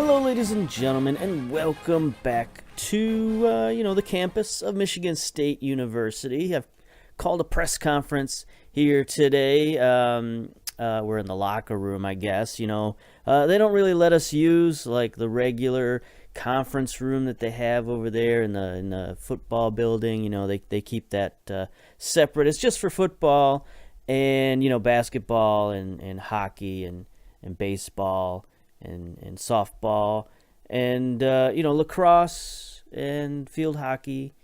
Hello, ladies and gentlemen, and welcome back to, the campus of Michigan State University. I've called a press conference here today. We're in the locker room, I guess. They don't really let us use, like, the regular conference room that they have over there in the football building. They keep that separate. It's just for football and, basketball and hockey and baseball and softball and lacrosse and field hockey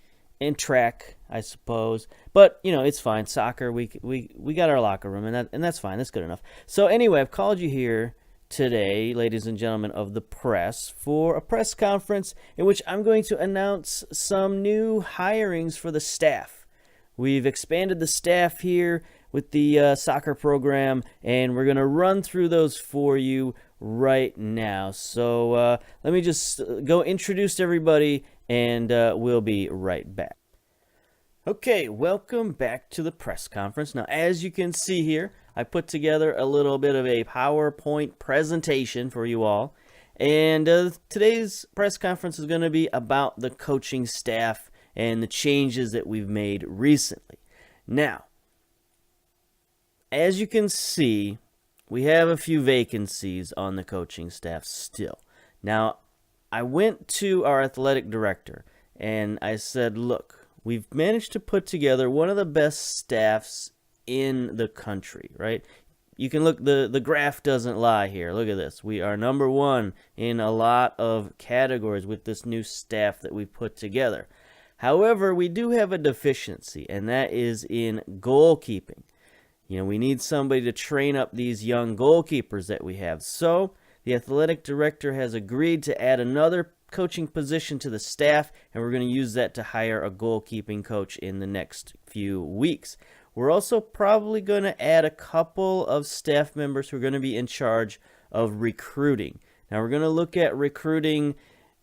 and track, I suppose. But it's fine. Soccer, we got our locker room, and that's fine. That's good enough. So anyway, I've called you here today, ladies and gentlemen of the press, for a press conference in which I'm going to announce some new hirings for the staff. We've expanded the staff here with the soccer program, and we're going to run through those for you right now. So let me just go introduce everybody, and we'll be right back. Okay, welcome back to the press conference. Now, as you can see here, I put together a little bit of a PowerPoint presentation for you all. And today's press conference is going to be about the coaching staff and the changes that we've made recently. Now, as you can see, we have a few vacancies on the coaching staff still. Now, I went to our athletic director and I said, look, we've managed to put together one of the best staffs in the country, right? You can look, the graph doesn't lie here. Look at this. We are number one in a lot of categories with this new staff that we put together. However, we do have a deficiency, and that is in goalkeeping. We need somebody to train up these young goalkeepers that we have. So the athletic director has agreed to add another coaching position to the staff, and we're going to use that to hire a goalkeeping coach in the next few weeks. We're also probably going to add a couple of staff members who are going to be in charge of recruiting. Now, we're going to look at recruiting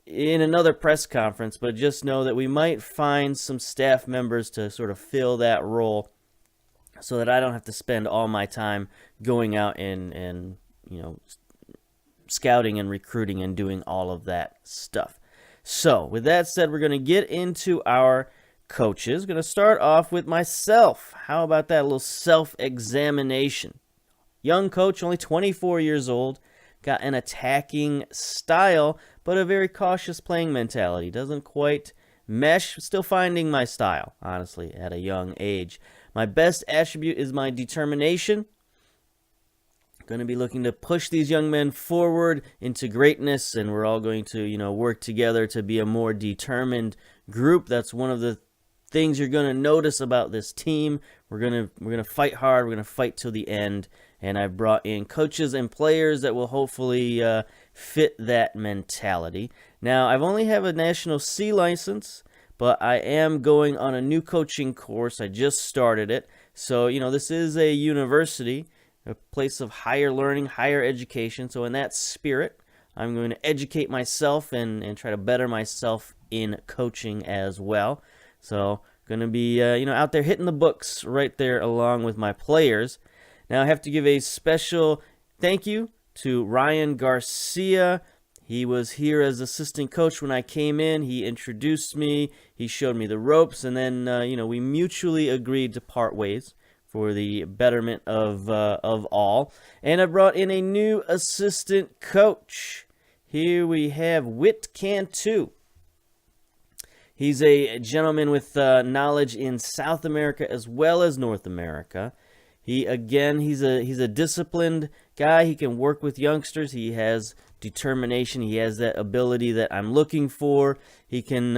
in another press conference, but just know that we might find some staff members to sort of fill that role so that I don't have to spend all my time going out and scouting and recruiting and doing all of that stuff. So, with that said, we're going to get into our coaches. Going to start off with myself. How about that? A little self-examination. Young coach, only 24 years old. Got an attacking style, but a very cautious playing mentality. Doesn't quite mesh. Still finding my style, honestly, at a young age. My best attribute is my determination. Going to be looking to push these young men forward into greatness, and we're all going to, work together to be a more determined group. That's one of the things you're going to notice about this team. We're going to fight hard. We're going to fight till the end. And I've brought in coaches and players that will hopefully fit that mentality. Now, I've only have a National C license, but I am going on a new coaching course. I just started it. So, this is a university, a place of higher learning, higher education. So in that spirit, I'm going to educate myself and try to better myself in coaching as well. So going to be, out there hitting the books right there along with my players. Now, I have to give a special thank you to Ryan Garcia. He was here as assistant coach when I came in. He introduced me. He showed me the ropes. And then, we mutually agreed to part ways for the betterment of all. And I brought in a new assistant coach. Here we have Whit Cantu. He's a gentleman with knowledge in South America as well as North America. He's a disciplined guy. He can work with youngsters. He has determination. He has that ability that I'm looking for. He can,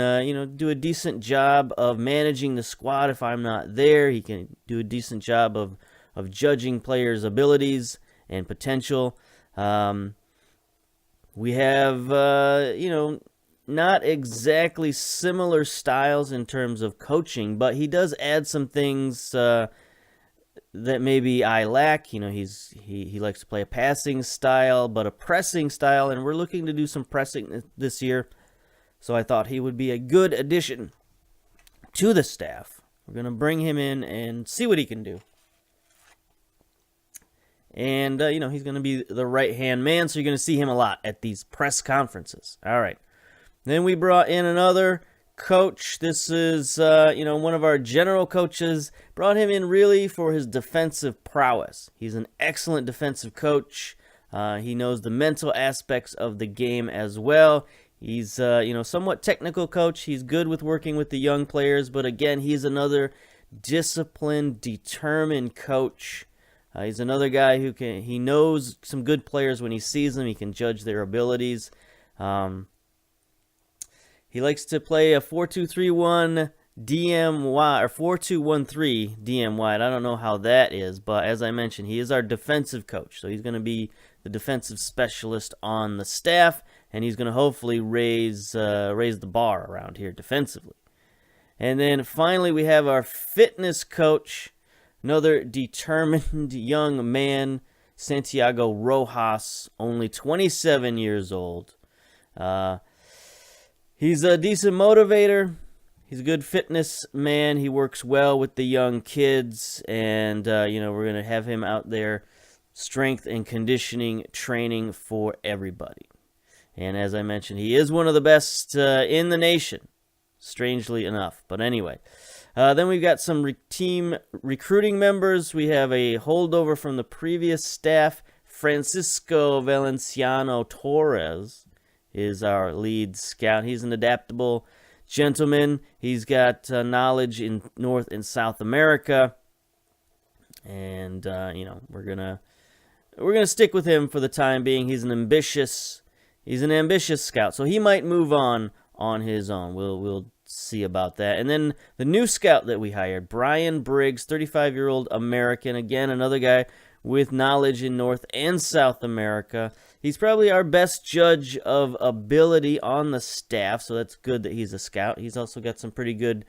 do a decent job of managing the squad if I'm not there. He can do a decent job of judging players' abilities and potential. We have, not exactly similar styles in terms of coaching, but he does add some things that maybe I lack. He likes to play a passing style, but a pressing style, and we're looking to do some pressing this year. So I thought he would be a good addition to the staff. We're going to bring him in and see what he can do. And, he's going to be the right-hand man, so you're going to see him a lot at these press conferences. All right. Then we brought in another coach. This is, one of our general coaches. Brought him in really for his defensive prowess. He's an excellent defensive coach. He knows the mental aspects of the game as well. He's, somewhat technical coach. He's good with working with the young players, but again, he's another disciplined, determined coach. He's another guy he knows some good players when he sees them. He can judge their abilities. He likes to play a 4-2-3-1 DMY, or 4-2-1-3 DMY. I don't know how that is, but as I mentioned, he is our defensive coach. So he's going to be the defensive specialist on the staff, and he's going to hopefully raise the bar around here defensively. And then finally, we have our fitness coach, another determined young man, Santiago Rojas, only 27 years old. He's a decent motivator. He's a good fitness man. He works well with the young kids, and we're going to have him out there strength and conditioning training for everybody. And as I mentioned, he is one of the best in the nation, strangely enough. But anyway, then we've got some team recruiting members. We have a holdover from the previous staff. Francisco Valenciano Torres is our lead scout. He's an adaptable gentleman. He's got knowledge in North and South America, and we're gonna stick with him for the time being. He's an ambitious scout, so he might move on his own. We'll see about that. And then the new scout that we hired, Brian Briggs, 35-year-old American. Again, another guy with knowledge in North and South America. He's probably our best judge of ability on the staff, so that's good that he's a scout. He's also got some pretty good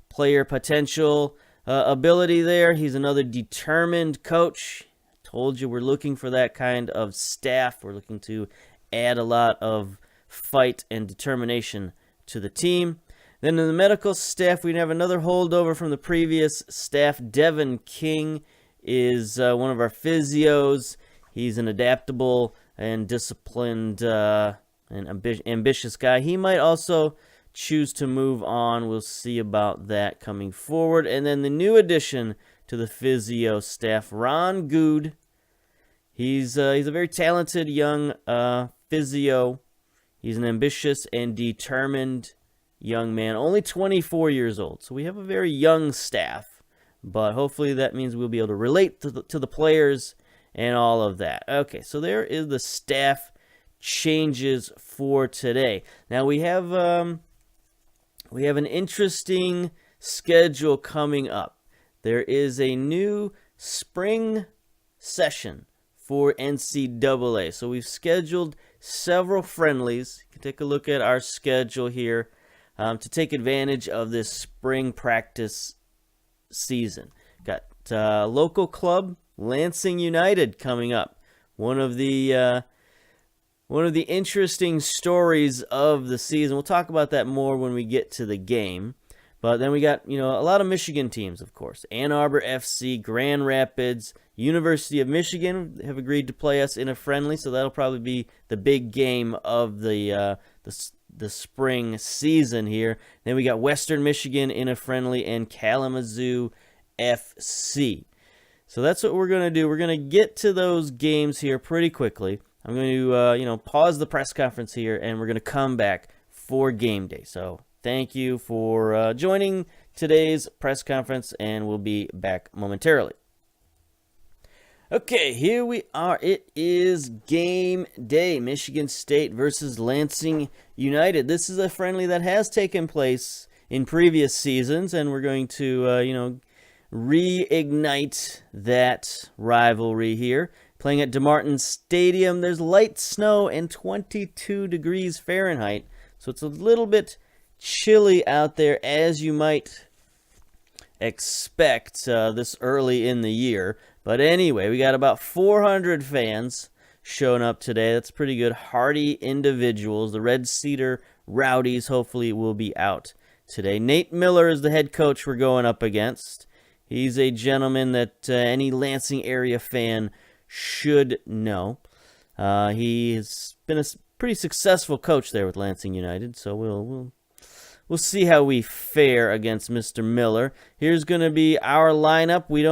player potential ability there. He's another determined coach. Told you we're looking for that kind of staff. We're looking to add a lot of fight and determination to the team. Then in the medical staff, we have another holdover from the previous staff. Devin King is one of our physios. He's an adaptable and disciplined and ambitious guy. He might also choose to move on. We'll see about that coming forward. And then the new addition to the physio staff, Ron Good. He's a very talented young physio. He's an ambitious and determined young man, only 24 years old. So we have a very young staff, but hopefully that means we'll be able to relate to the players and all of that. Okay, so there is the staff changes for today. Now we have an interesting schedule coming up. There is a new spring session for NCAA. So we've scheduled several friendlies. You can take a look at our schedule here to take advantage of this spring practice season. Got local club Lansing United coming up. One of the interesting stories of the season. We'll talk about that more when we get to the game. But then we got, a lot of Michigan teams, of course. Ann Arbor FC, Grand Rapids, University of Michigan have agreed to play us in a friendly, so that'll probably be the big game of the spring season here. Then we got Western Michigan in a friendly and Kalamazoo FC. So that's what we're going to do. We're going to get to those games here pretty quickly. I'm going to, pause the press conference here, and we're going to come back for game day. So thank you for joining today's press conference, and we'll be back momentarily. Okay, here we are. It is game day. Michigan State versus Lansing United. This is a friendly that has taken place in previous seasons, and we're going to, reignite that rivalry here. Playing at DeMartin Stadium. There's light snow and 22 degrees Fahrenheit, so it's a little bit chilly out there, as you might expect this early in the year. But anyway, we got about 400 fans showing up today. That's pretty good. Hardy individuals. The Red Cedar Rowdies hopefully will be out today. Nate Miller is the head coach we're going up against. He's a gentleman that any Lansing area fan should know. He has been a pretty successful coach there with Lansing United, so we'll see how we fare against Mr. Miller. Here's going to be our lineup. We've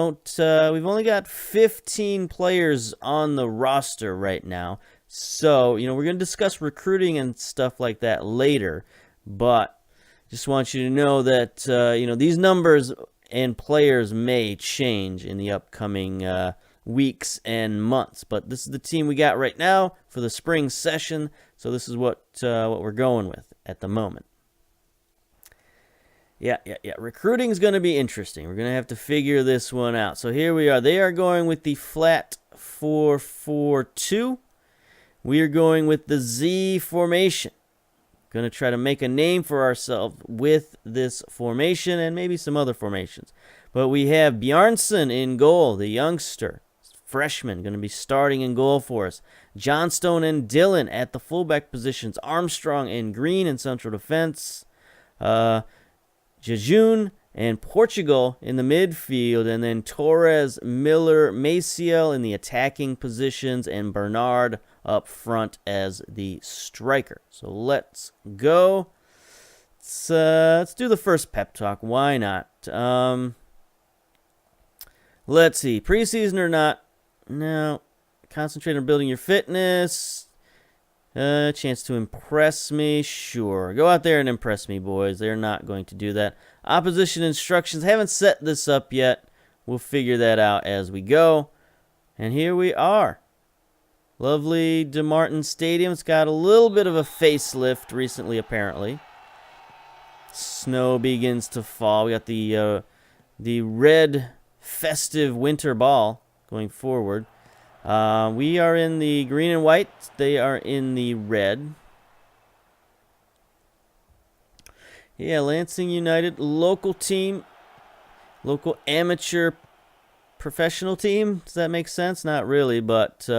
only got 15 players on the roster right now. So, we're going to discuss recruiting and stuff like that later. But just want you to know that, these numbers and players may change in the upcoming weeks and months. But this is the team we got right now for the spring session. So this is what we're going with at the moment. Yeah. Recruiting is going to be interesting. We're going to have to figure this one out. So here we are. They are going with the flat 4-4-2. We are going with the Z formation. Going to try to make a name for ourselves with this formation and maybe some other formations. But we have Bjarnson in goal, the youngster, freshman, going to be starting in goal for us. Johnstone and Dillon at the fullback positions. Armstrong and Green in central defense. Jejun and Portugal in the midfield, and then Torres, Miller, Maciel in the attacking positions, and Bernard up front as the striker. So let's go. Let's do the first pep talk. Why not? Let's see. Preseason or not? No. Concentrate on building your fitness. Chance to impress me? Sure. Go out there and impress me, boys. They're not going to do that. Opposition instructions. Haven't set this up yet. We'll figure that out as we go. And here we are. Lovely DeMartin Stadium. It's got a little bit of a facelift recently, apparently. Snow begins to fall. We got the red festive winter ball going forward. We are in the green and white. They are in the red. Yeah, Lansing United, local team, local amateur professional team. Does that make sense? Not really, but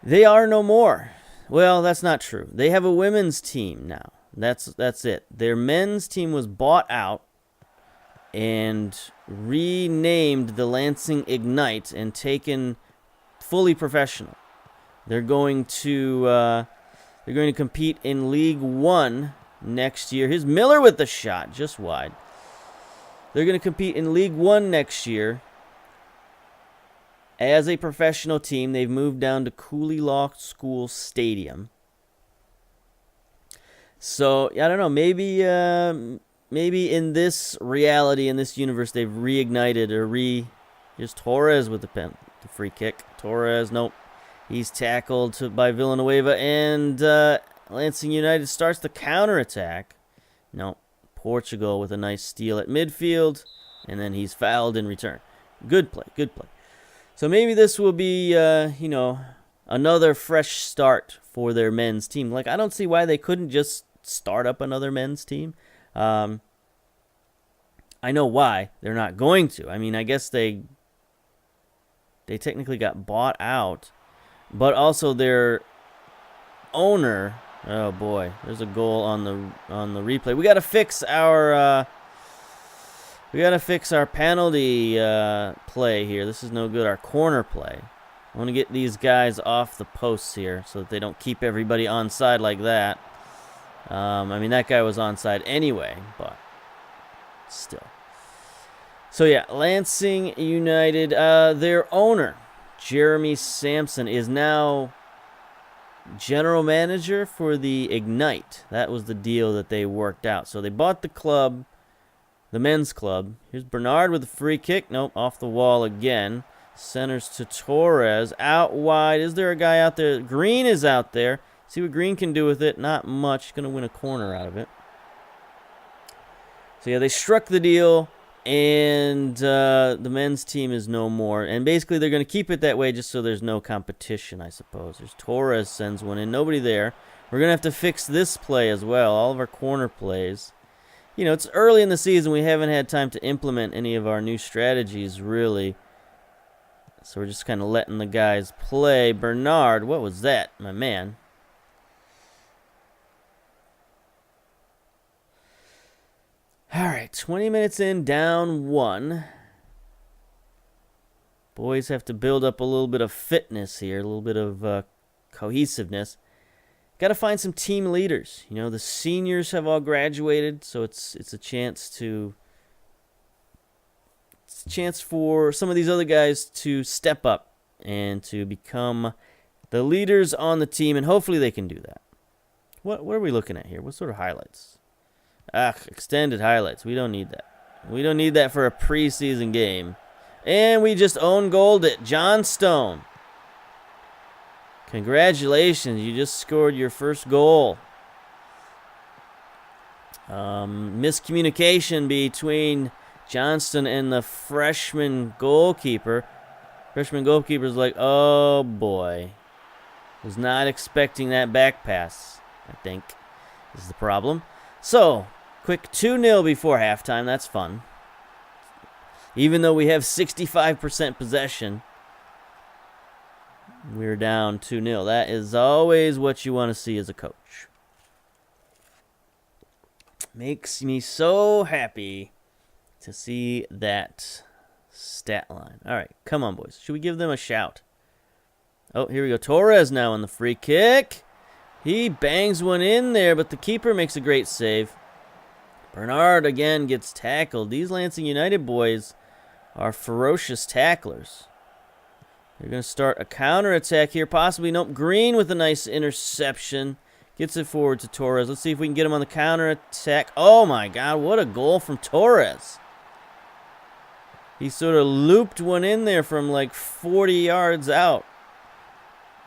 they are no more. Well, that's not true. They have a women's team now. That's it. Their men's team was bought out and renamed the Lansing Ignite and taken fully professional. They're going to compete in League One next year. Here's Miller with the shot, just wide. They're going to compete in League One next year as a professional team. They've moved down to Cooley Law School Stadium. So, I don't know, maybe in this reality, in this universe, they've reignited here's Torres with the free kick. Torres, nope. He's tackled by Villanueva, and Lansing United starts the counterattack. Nope. Portugal with a nice steal at midfield, and then he's fouled in return. Good play. So maybe this will be, another fresh start for their men's team. Like, I don't see why they couldn't just start up another men's team. I know why they're not going to. I mean, I guess they technically got bought out, but also their owner. Oh boy, there's a goal on the replay. We got to fix our penalty play here. This is no good. Our corner play. I want to get these guys off the posts here so that they don't keep everybody onside like that. I mean, that guy was onside anyway, but still. So, yeah, Lansing United, their owner, Jeremy Sampson, is now general manager for the Ignite. That was the deal that they worked out. So they bought the club, the men's club. Here's Bernard with a free kick. Nope, off the wall again. Centers to Torres. Out wide. Is there a guy out there? Green is out there. See what Green can do with it. Not much. Going to win a corner out of it. So, yeah, they struck the deal, and the men's team is no more. And basically, they're going to keep it that way just so there's no competition, I suppose. There's Torres sends one in. Nobody there. We're going to have to fix this play as well, all of our corner plays. You know, it's early in the season. We haven't had time to implement any of our new strategies, really. So we're just kind of letting the guys play. Bernard, what was that, my man? All right, 20 minutes in, down 1. Boys have to build up a little bit of fitness here, a little bit of cohesiveness. Got to find some team leaders. You know, the seniors have all graduated, so it's a chance for some of these other guys to step up and to become the leaders on the team, and hopefully they can do that. What are we looking at here? What sort of highlights? Extended highlights. We don't need that. We don't need that for a preseason game. And we just own-goaled it. John Stone. Congratulations. You just scored your first goal. Miscommunication between Johnston and the freshman goalkeeper. Freshman goalkeeper's like, oh boy. Was not expecting that back pass, I think, is the problem. So, quick 2-0 before halftime. That's fun. Even though we have 65% possession, we're down 2-0. That is always what you want to see as a coach. Makes me so happy to see that stat line. All right, come on, boys. Should we give them a shout? Oh, here we go. Torres now on the free kick. He bangs one in there, but the keeper makes a great save. Bernard again gets tackled. These Lansing United boys are ferocious tacklers. They're going to start a counterattack here. Possibly, nope. Green with a nice interception. Gets it forward to Torres. Let's see if we can get him on the counterattack. Oh, my God. What a goal from Torres. He sort of looped one in there from like 40 yards out.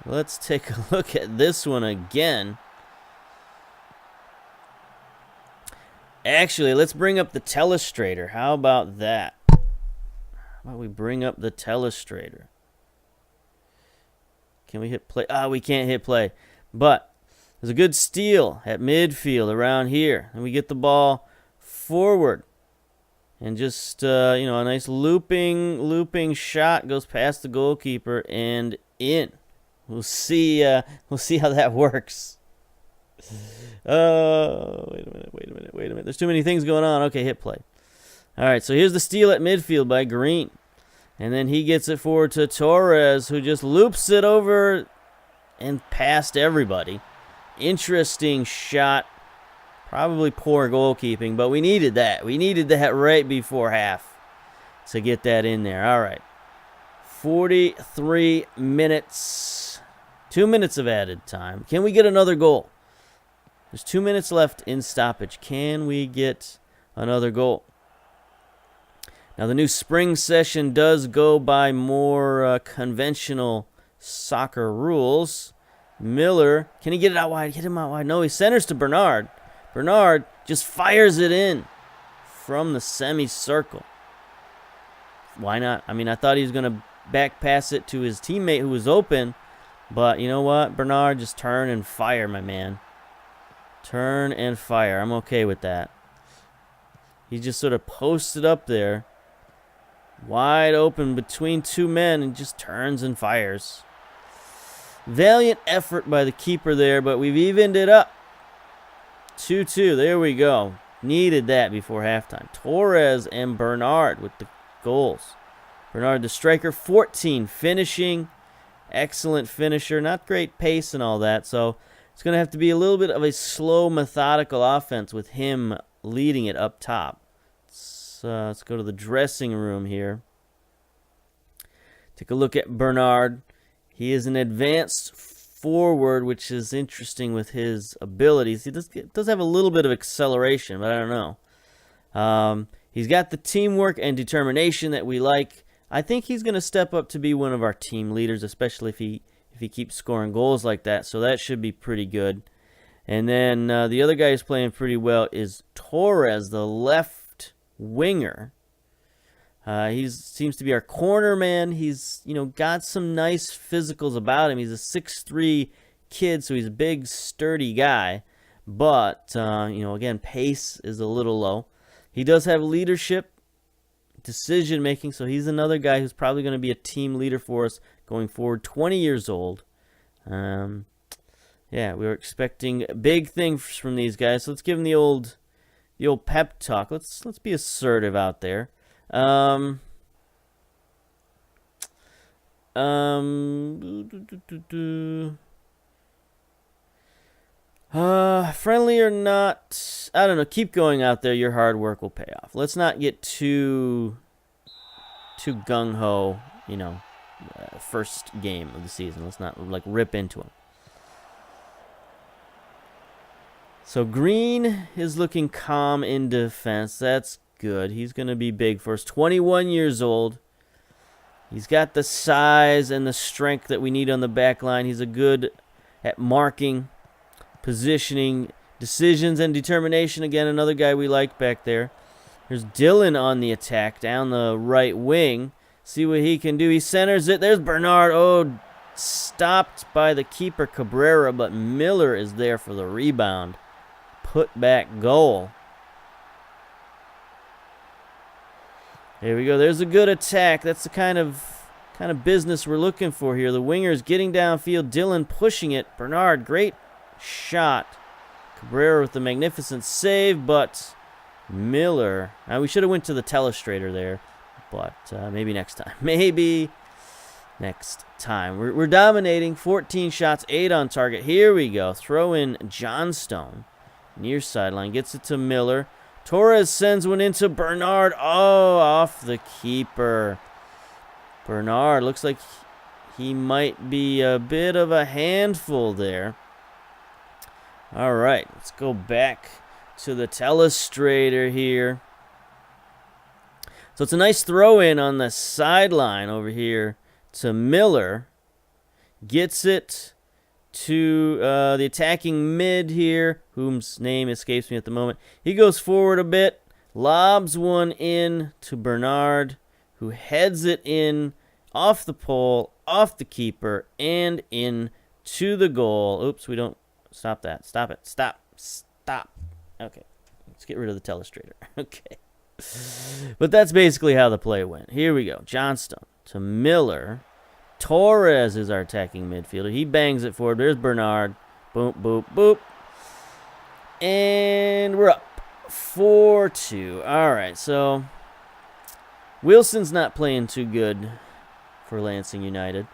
Let's take a look at this one again. Actually, let's bring up the telestrator. How about that? How about we bring up the telestrator? Can we hit play? We can't hit play. But there's a good steal at midfield around here. And we get the ball forward. And just, a nice looping shot goes past the goalkeeper and in. We'll see how that works. Wait a minute. There's too many things going on. Okay, hit play. All right, so here's the steal at midfield by Green. And then he gets it forward to Torres, who just loops it over and past everybody. Interesting shot. Probably poor goalkeeping, but we needed that. We needed that right before half to get that in there. All right. 43 minutes. 2 minutes of added time. Can we get another goal? There's 2 minutes left in stoppage. Can we get another goal? Now, the new spring session does go by more conventional soccer rules. Miller, can he get it out wide? Get him out wide. No, he centers to Bernard. Bernard just fires it in from the semicircle. Why not? I mean, I thought he was going to back pass it to his teammate who was open. But you know what? Bernard, just turn and fire, my man. Turn and fire. I'm okay with that. He just sort of posted up there. Wide open between two men and just turns and fires. Valiant effort by the keeper there, but we've evened it up. 2-2. There we go. Needed that before halftime. Torres and Bernard with the goals. Bernard, the striker, 14 finishing. Excellent finisher. Not great pace and all that, so it's going to have to be a little bit of a slow, methodical offense with him leading it up top. Let's go to the dressing room here. Take a look at Bernard. He is an advanced forward, which is interesting with his abilities. He does have a little bit of acceleration, but I don't know. He's got the teamwork and determination that we like. I think he's going to step up to be one of our team leaders, especially if he keeps scoring goals like that. So that should be pretty good. And then the other guy who's playing pretty well is Torres, the left winger. He seems to be our corner man. He's, got some nice physicals about him. He's a 6'3" kid, so he's a big, sturdy guy. But, again, pace is a little low. He does have leadership, decision-making, so he's another guy who's probably going to be a team leader for us going forward. 20 years old. Yeah, we were expecting big things from these guys. So let's give them the old pep talk. Let's be assertive out there. Friendly or not, I don't know. Keep going out there. Your hard work will pay off. Let's not get too gung-ho, first game of the season. Let's not, rip into them. So Green is looking calm in defense. That's good. He's going to be big for us. 21 years old. He's got the size and the strength that we need on the back line. He's a good at marking, positioning, decisions, and determination. Again, another guy we like back there. There's Dylan on the attack down the right wing. See what he can do. He centers it. There's Bernard. Oh, stopped by the keeper Cabrera, but Miller is there for the rebound. Put back goal. There we go. There's a good attack. That's the kind of business we're looking for here. The winger's getting downfield. Dylan pushing it. Bernard, great shot. Cabrera with the magnificent save, but Miller. Now we should have went to the telestrator there, but maybe next time. Maybe next time. We're dominating. 14 shots, 8 on target. Here we go. Throw in Johnstone. Near sideline. Gets it to Miller. Torres sends one into Bernard. Oh, off the keeper. Bernard looks like he might be a bit of a handful there. All right, let's go back to the telestrator here. So it's a nice throw in on the sideline over here to Miller. Gets it to the attacking mid here, whose name escapes me at the moment. He goes forward a bit, lobs one in to Bernard, who heads it in off the pole, off the keeper, and in to the goal. Oops, we don't. Stop that. Stop it. Stop. Okay, let's get rid of the telestrator. Okay. But that's basically how the play went. Here we go. Johnstone to Miller. Torres is our attacking midfielder. He bangs it forward. There's Bernard. Boop, boop, boop. And we're up 4-2. All right, so Wilson's not playing too good for Lansing United.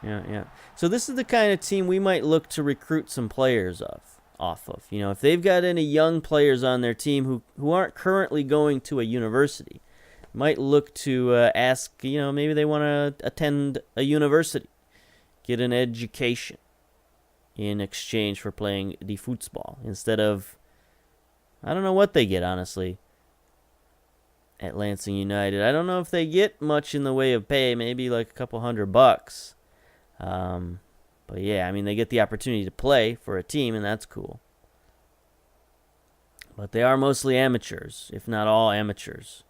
Yeah. So this is the kind of team we might look to recruit some players off of. If they've got any young players on their team who aren't currently going to a university, might look to ask, maybe they want to attend a university, get an education in exchange for playing the football instead of, I don't know what they get, honestly, at Lansing United. I don't know if they get much in the way of pay, maybe like a couple $100. But yeah, I mean, they get the opportunity to play for a team, and that's cool. But they are mostly amateurs, if not all amateurs,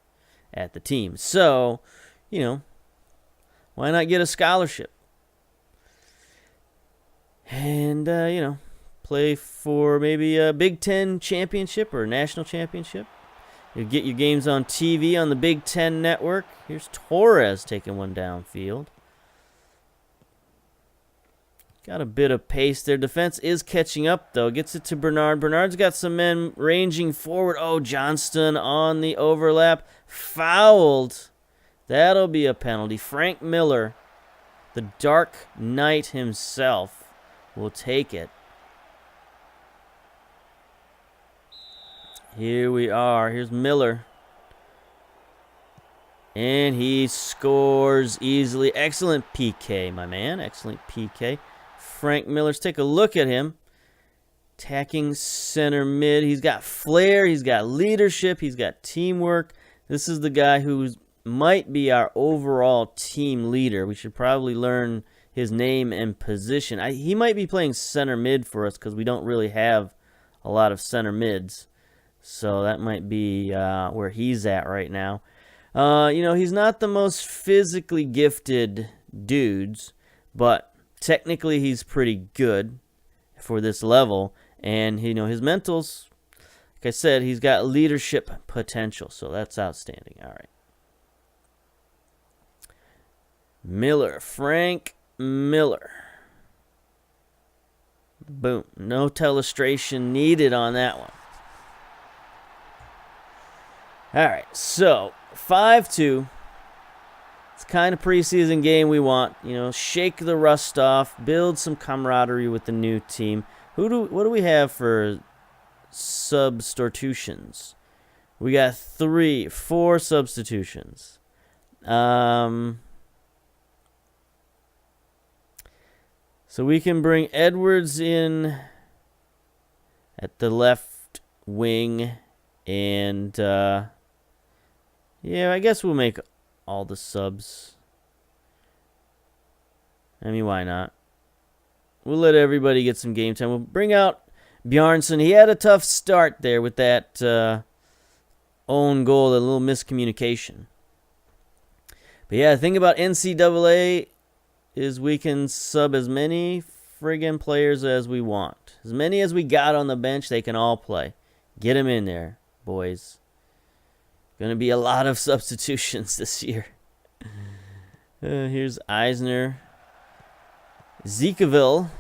at the team. So, why not get a scholarship? And, play for maybe a Big Ten championship or a national championship. You get your games on TV on the Big Ten network. Here's Torres taking one downfield. Got a bit of pace there. Defense is catching up, though. Gets it to Bernard. Bernard's got some men ranging forward. Oh, Johnston on the overlap. Fouled. That'll be a penalty. Frank Miller, the Dark Knight himself, will take it. Here we are. Here's Miller. And he scores easily. Excellent PK, my man. Excellent PK. Frank Miller's, take a look at him. Attacking center mid. He's got flair. He's got leadership. He's got teamwork. This is the guy who might be our overall team leader. We should probably learn his name and position. He might be playing center mid for us because we don't really have a lot of center mids. So that might be where he's at right now. He's not the most physically gifted dudes, but technically he's pretty good for this level. And, his mentals, like I said, he's got leadership potential. So that's outstanding. All right. Miller. Frank Miller. Boom. No telestration needed on that one. All right. So, 5-2. It's the kind of preseason game we want. You know, shake the rust off, build some camaraderie with the new team. What do we have for substitutions? We got 4 substitutions. So we can bring Edwards in at the left wing, and yeah, I guess we'll make all the subs. I mean, why not? We'll let everybody get some game time. We'll bring out Bjarnason. He had a tough start there with that own goal, a little miscommunication. But yeah, the thing about NCAA is we can sub as many friggin' players as we want. As many as we got on the bench, they can all play. Get them in there, boys. Going to be a lot of substitutions this year. Here's Eisner. Zekeville.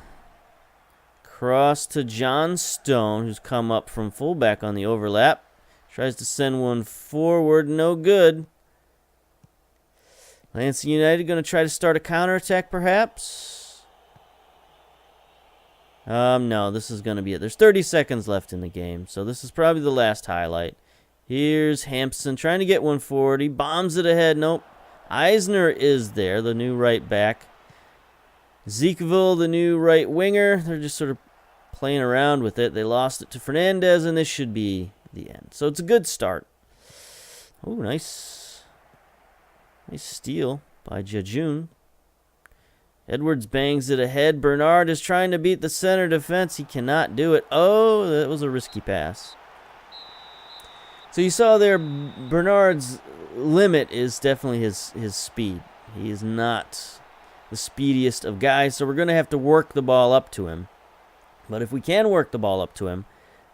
Cross to John Stone, who's come up from fullback on the overlap. Tries to send one forward. No good. Lansing United going to try to start a counterattack, perhaps? No, this is going to be it. There's 30 seconds left in the game, so this is probably the last highlight. Here's Hampson trying to get one forward. He bombs it ahead. Nope. Eisner is there, the new right back. Zekeville, the new right winger. They're just sort of playing around with it. They lost it to Fernandez, and this should be the end. So it's a good start. Oh, nice. Nice steal by Jejun. Edwards bangs it ahead. Bernard is trying to beat the center defense. He cannot do it. Oh, that was a risky pass. So you saw there, Bernard's limit is definitely his speed. He is not the speediest of guys, so we're going to have to work the ball up to him. But if we can work the ball up to him,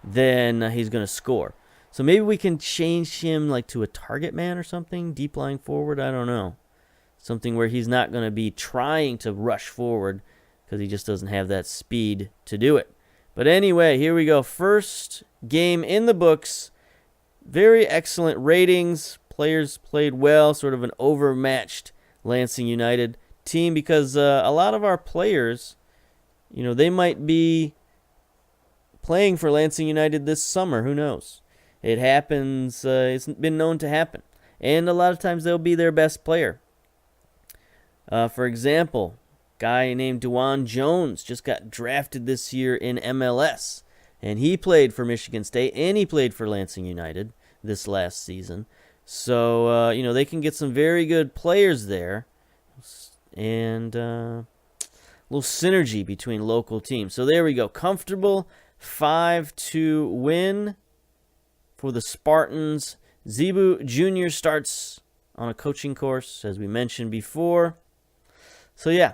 then he's going to score. So maybe we can change him like to a target man or something, deep lying forward, I don't know. Something where he's not going to be trying to rush forward because he just doesn't have that speed to do it. But anyway, here we go. First game in the books. Very excellent ratings. Players played well, sort of an overmatched Lansing United team because a lot of our players, you know, they might be playing for Lansing United this summer. Who knows? It happens. It's been known to happen. And a lot of times they'll be their best player. For example, guy named Dewan Jones just got drafted this year in MLS. And he played for Michigan State and he played for Lansing United this last season. So, you know, they can get some very good players there. And a little synergy between local teams. So there we go. Comfortable 5-2 win for the Spartans. Zebu Jr. starts on a coaching course, as we mentioned before. So, yeah,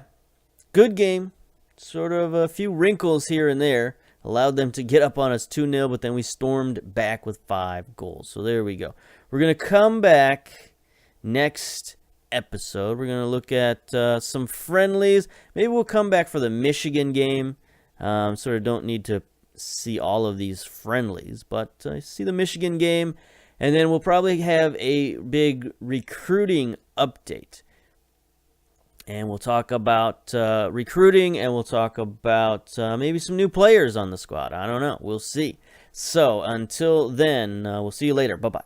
good game. Sort of a few wrinkles here and there. Allowed them to get up on us 2-0, but then we stormed back with 5 goals. So there we go. We're going to come back next episode. We're going to look at some friendlies. Maybe we'll come back for the Michigan game. Sort of don't need to see all of these friendlies, but see the Michigan game. And then we'll probably have a big recruiting update. And we'll talk about recruiting, and we'll talk about maybe some new players on the squad. I don't know. We'll see. So until then, we'll see you later. Bye-bye.